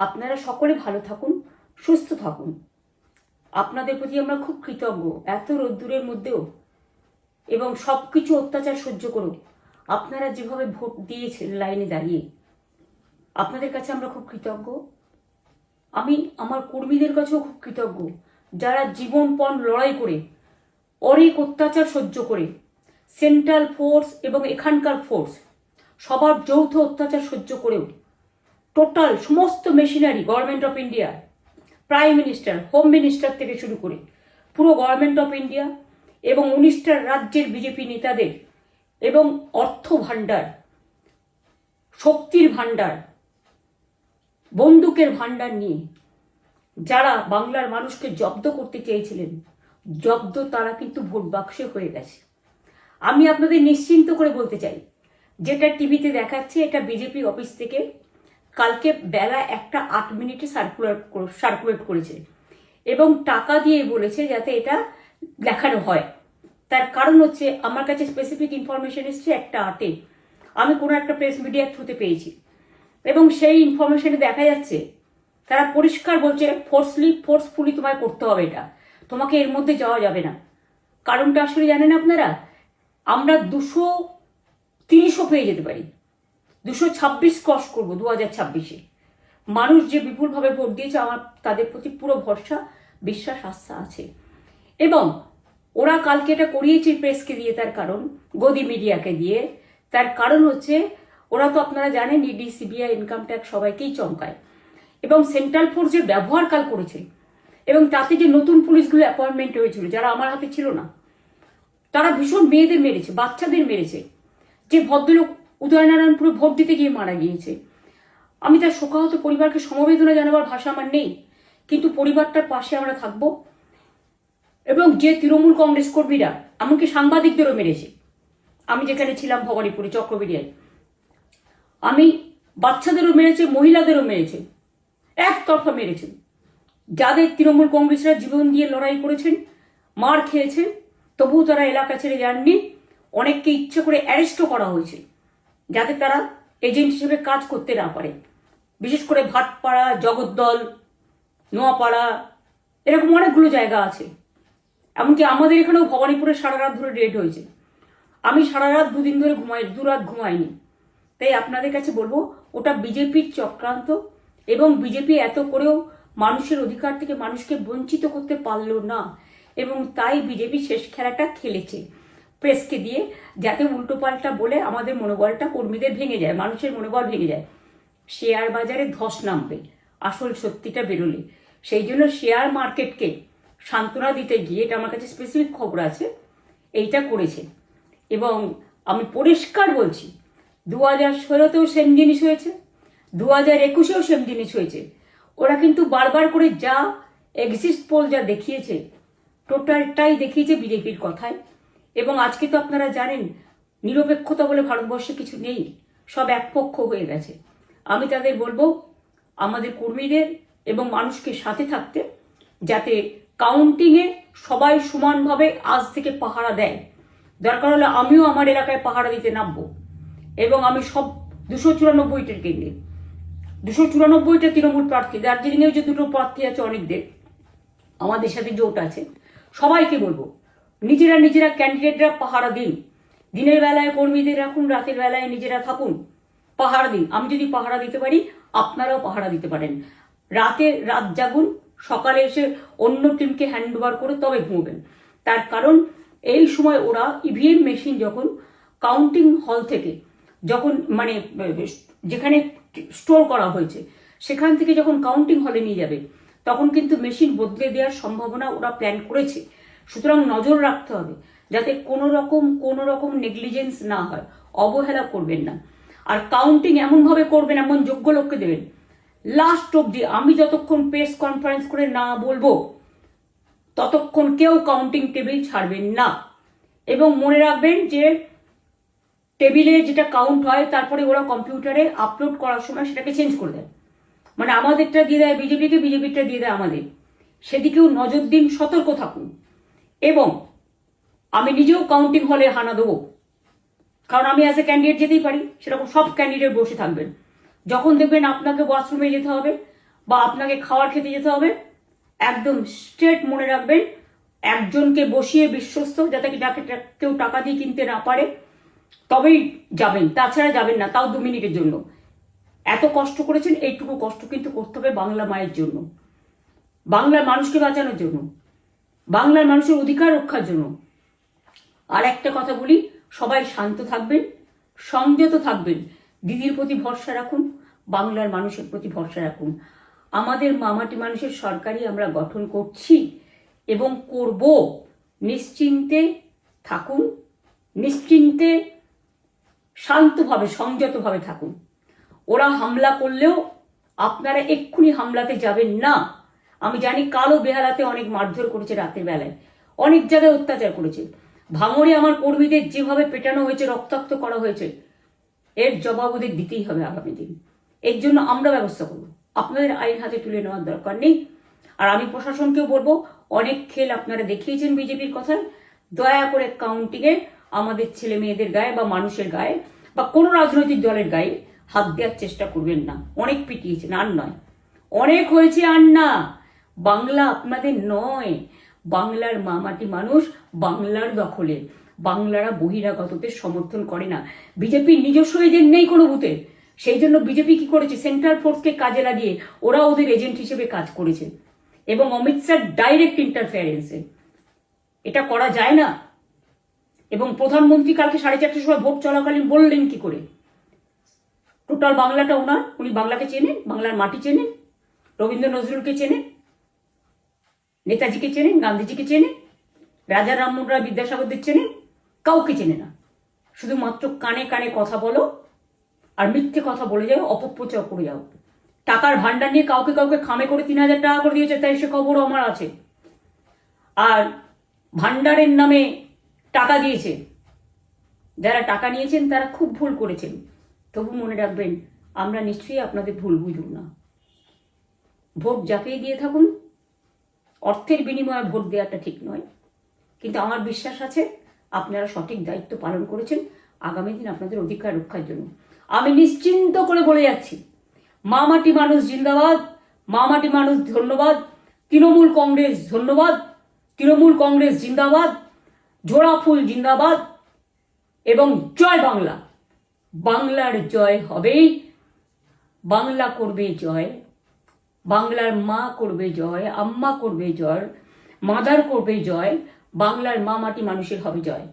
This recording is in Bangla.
আপনারা সকলে ভালো থাকুন, সুস্থ থাকুন। আপনাদের প্রতি আমরা খুব কৃতজ্ঞ। এত রোদ্দুরের মধ্যেও এবং সব কিছু অত্যাচার সহ্য করুন আপনারা যেভাবে ভোট দিয়েছেন লাইনে দাঁড়িয়ে, আপনাদের কাছে আমরা খুব কৃতজ্ঞ। আমি আমার কর্মীদের কাছেও খুব কৃতজ্ঞ, যারা জীবনপণ লড়াই করে অনেক অত্যাচার সহ্য করে সেন্ট্রাল ফোর্স এবং এখানকার ফোর্স সবার যৌথ অত্যাচার সহ্য করেও টোটাল সমস্ত machinery government of India, prime minister, home minister থেকে শুরু করে পুরো গভর্নমেন্ট অফ ইন্ডিয়া এবং 19টা রাজ্যের বিজেপি নেতাদের এবং অর্থ ভাণ্ডার, শক্তির ভাণ্ডার, বন্দুকের ভাণ্ডার নিয়ে যারা বাংলার মানুষকে জব্দ করতে চেয়েছিলেন, জব্দ তারা কিন্তু ভোট বাক্সে হয়ে গেছে। আমি আপনাদের নিশ্চিন্ত করে বলতে চাই, যেটা টিভিতে দেখাচ্ছে এটা বিজেপি অফিস থেকে কালকে বেলা 1:08 সার্কুলেট করেছে এবং টাকা দিয়ে বলেছে যাতে এটা দেখানো হয়। তার কারণ হচ্ছে আমার কাছে স্পেসিফিক ইনফরমেশন এসছে 1:08 আমি কোনো একটা প্রেস মিডিয়ার থ্রুতে পেয়েছি এবং সেই ইনফরমেশনে দেখা যাচ্ছে তারা পরিষ্কার বলছে ফোর্সফুলি তোমায় করতে হবে, এটা তোমাকে এর মধ্যে যাওয়া যাবে না। কারণটা আসলে জানেন আপনারা, আমরা 230ও পেয়ে যেতে পারি, 226 ক্রস করবো 2026-এ। মানুষ যে বিপুলভাবে ভোট দিয়েছে আমার তাদের প্রতি পুরো ভরসা, বিশ্বাস, আস্থা আছে। এবং ওরা কালকে এটা করিয়েছে প্রেসকে দিয়ে, তার কারণ গদি মিডিয়াকে দিয়ে, তার কারণ হচ্ছে ওরা তো আপনারা জানেন ইডি, সিবিআই, ইনকাম ট্যাক্স সবাইকেই চমকায় এবং সেন্ট্রাল ফোর্সের ব্যবহার কাল করেছে এবং তাতে যে নতুন পুলিশগুলো অ্যাপয়েন্টমেন্ট হয়েছিল যারা আমার হাতে ছিল না, তারা ভীষণ মেয়েদের মেরেছে, বাচ্চাদের মেরেছে। যে ভদ্রলোক উদয়নারায়ণপুরে ভোট দিতে গিয়ে মারা গিয়েছে, আমি তার শোকাহত পরিবারকে সমবেদনা জানাবার ভাষা আমার নেই, কিন্তু পরিবারটার পাশে আমরা থাকবো। এবং যে তৃণমূল কংগ্রেস কর্মীরা এমনকি সাংবাদিকদেরও মেরেছে, আমি যেখানে ছিলাম ভবানীপুরে চক্রবেড়িয়ায়, আমি বাচ্চাদেরও মেরেছে, মহিলাদেরও মেরেছে, একতরফা মেরেছে। যাদের তৃণমূল কংগ্রেসরা জীবন দিয়ে লড়াই করেছেন, মার খেয়েছেন, তবুও তারা এলাকা ছেড়ে যাননি। অনেককে ইচ্ছে করে অ্যারেস্টও করা হয়েছে যাতে তারা এজেন্ট হিসেবে কাজ করতে না পারে। বিশেষ করে ভাটপাড়া, জগদ্দল, নোয়াপাড়া, এরকম অনেকগুলো জায়গা আছে। এমনকি আমাদের এখানেও ভবানীপুরে সারা রাত ধরে রেড হয়েছে। আমি সারা রাত 2 দিন ধরে দুরাত ঘুমাইনি। তাই আপনাদের কাছে বলবো, ওটা বিজেপির চক্রান্ত এবং বিজেপি এত করেও মানুষের অধিকার থেকে মানুষকে বঞ্চিত করতে পারলো না এবং তাই বিজেপি শেষ খেলাটা খেলেছে প্রেসকে দিয়ে, যাতে উল্টোপাল্টা বলে আমাদের মনোবলটা কর্মীদের ভেঙে যায়, মানুষের মনোবল ভেঙে যায়। শেয়ার বাজারে ধস নামবে আসল সত্যিটা বেরোলে। সেই জন্য শেয়ার মার্কেটকে সান্ত্বনা দিতে গিয়ে, এটা আমার কাছে স্পেসিফিক খবর আছে, এইটা করেছে। এবং আমি পরিষ্কার বলছি, 2016তেও সেম জিনিস হয়েছে, 2021এও সেম জিনিস হয়েছে। ওরা কিন্তু বারবার করে যা এক্সিস্ট পোল যা দেখিয়েছে, টোটালটাই দেখিয়েছে বিজেপির কথায়। এবং আজকে তো আপনারা জানেন নিরপেক্ষতা বলে ভারতবর্ষে কিছু নেই, সব একপক্ষ হয়ে গেছে। আমি তাদের বলবো আমাদের কর্মীদের এবং মানুষকে সাথে থাকতে, যাতে কাউন্টিংয়ে সবাই সমানভাবে আজ থেকে পাহারা দেয়। দরকার হলে আমিও আমার এলাকায় পাহারা দিতে নামবো এবং আমি সব 294টির কেন্দ্রে, 294টা তৃণমূল প্রার্থী, দার্জিলিংয়েও যে 2টো প্রার্থী আছে অনেকদের, আমাদের সাথে জোট আছে, সবাইকে বলবো নিজেরা ক্যান্ডিডেটরা পাহারা দিন। দিনের বেলায় কর্মীদের রাখুন, রাতের বেলায় নিজেরা থাকুন, পাহারা দিন। আমি যদি পাহারা দিতে পারি আপনারাও পাহারা দিতে পারেন। রাত জাগুন, সকালে এসে অন্য টিমকে হ্যান্ড ওভার করে তবে ঘুমবেন। তার কারণ এই সময় ওরা ইভিএম মেশিন যখন কাউন্টিং হল থেকে, যখন মানে যেখানে স্টোর করা হয়েছে সেখান থেকে যখন কাউন্টিং হলে নিয়ে যাবে, তখন কিন্তু মেশিন বদলে দেওয়ার সম্ভাবনা ওরা প্ল্যান করেছে। সুতরাং নজর রাখতে হবে যাতে কোনো রকম নেগলিজেন্স না হয়, অবহেলা করবেন না। আর কাউন্টিং এমনভাবে করবেন, এমন যোগ্য লোককে দেবেন লাস্ট অব্দি। আমি যতক্ষণ প্রেস কনফারেন্স করে না বলবো ততক্ষণ কেউ কাউন্টিং টেবিল ছাড়বেন না। এবং মনে রাখবেন যে টেবিলে যেটা কাউন্ট হয় তারপরে ওরা কম্পিউটারে আপলোড করার সময় সেটাকে চেঞ্জ করে দেয়, মানে আমাদেরটা দিয়ে দেয় বিজেপিকে, বিজেপিটা দিয়ে দেয় আমাদের। সেদিকেও নজর দিন, সতর্ক থাকুন। এবং আমি নিজেও কাউন্টিং হলে হানা দেবো, কারণ আমি অ্যাজ এ ক্যান্ডিডেট যেতেই পারি, সেরকম সব ক্যান্ডিডেট বসে থাকবেন। যখন দেখবেন আপনাকে ওয়াশরুমে যেতে হবে, বা আপনাকে খাওয়ার খেতে যেতে হবে, একদম স্ট্রেট মনে রাখবেন, একজনকে বসিয়ে বিশ্বস্ত, যাতে যাকে কেউ টাকা দিয়ে কিনতে না পারে, তবেই যাবেন, তাছাড়া যাবেন না, তাও 2 মিনিটের জন্য। এত কষ্ট করেছেন, এইটুকু কষ্ট কিন্তু করতে হবে বাংলা মায়ের জন্য, বাংলার মানুষকে বাঁচানোর জন্য, বাংলার মানুষের অধিকার রক্ষার জন্য। আর একটা কথা বলি, সবাই শান্ত থাকবেন, সংযত থাকবেন, দিদির প্রতি ভরসা রাখুন, বাংলার মানুষের প্রতি ভরসা রাখুন। আমাদের মামাটি মানুষের সরকারই আমরা গঠন করছি এবং করব। নিশ্চিন্তে থাকুন, নিশ্চিন্তে শান্তভাবে সংযতভাবে থাকুন। ওরা হামলা করলেও আপনারা এক্ষুনি হামলাতে যাবেন না। আমি জানি কালো বেহালাতে অনেক মারধর করেছে, রাতের বেলায় অনেক জায়গায় অত্যাচার করেছে। ভাঙড়ে আমার কর্মীদের যেভাবে পেটানো হয়েছে, রক্তাক্ত করা হয়েছে, এর জবাব ওদের দিতেই হবে আগামী দিন। এর জন্য আমরা ব্যবস্থা করব, আপনাদের আইন হাতে তুলে নেওয়ার দরকার নেই। আর আমি প্রশাসনকেও বলবো, অনেক খেল আপনারা দেখিয়েছেন বিজেপির কথায়, দয়া করে কাউন্টিংয়ে আমাদের ছেলে মেয়েদের গায়ে বা মানুষের গায়ে বা কোনো রাজনৈতিক দলের গায়ে হাত দেওয়ার চেষ্টা করবেন না। অনেক পিটিয়েছেন, আর নয়, অনেক হয়েছে, আর না। বাংলা আপনাদের নয়, বাংলার মামাটি মানুষ বাংলার দখলে, বাংলারা বহিরাগতকে সমর্থন করে না। বিজেপির নিজস্ব এজেন্ট নেই কোনো বুথে, সেই জন্য বিজেপি কি করেছে, সেন্ট্রাল ফোর্সকে কাজে লাগিয়ে ওরা ওদের এজেন্ট হিসেবে কাজ করেছে, এবং অমিত শাহ ডাইরেক্ট ইন্টারফেয়ারেন্সে। এটা করা যায় না। এবং প্রধানমন্ত্রী কালকে 4:30টার সময় ভোট চলাকালীন বললেন কি করে, টোটাল বাংলাটা ওনার, উনি বাংলাকে চেনেন, বাংলার মাটি চেনেন, রবীন্দ্র নজরুলকে চেনেন, নেতাজিকে চেনেন, গান্ধীজিকে চেনেন, রাজা রামমোহন রায়, বিদ্যাসাগরদের চেনেন, কাউকে চেনে না। শুধুমাত্র কানে কানে কথা বলো আর মিথ্যে কথা বলে যাও, অপপ্রচার করে যাও। টাকার ভান্ডার নিয়ে কাউকে কাউকে খামে করে 3,000 টাকা করে দিয়েছে, তাই সে খবরও আমার আছে। আর ভান্ডারের নামে টাকা দিয়েছে, যারা টাকা নিয়েছেন তারা খুব ভুল করেছেন। তবু মনে রাখবেন, আমরা নিশ্চয়ই আপনাদের ভুল বুঝব না। ভোট যাকেই দিয়ে থাকুন, অর্থের বিনিময়ে ভোট দেওয়াটা ঠিক নয়, কিন্তু আমার বিশ্বাস আছে আপনারা সঠিক দায়িত্ব পালন করেছেন আগামী দিন আপনাদের অধিকার রক্ষার জন্য। আমি নিশ্চিন্ত করে বলে যাচ্ছি, মামাটি মানুষ জিন্দাবাদ, মামাটি মানুষ ধন্যবাদ, তৃণমূল কংগ্রেস ধন্যবাদ, তৃণমূল কংগ্রেস জিন্দাবাদ, ঝোড়া ফুল জিন্দাবাদ, এবং জয় বাংলা। বাংলার জয় হবেই, বাংলা করবে জয়, বাংলার মা করবে জয়, আম্মা করবে জয়, মাদার করবে জয়, বাংলার মামাটি মানুষের হবে জয়।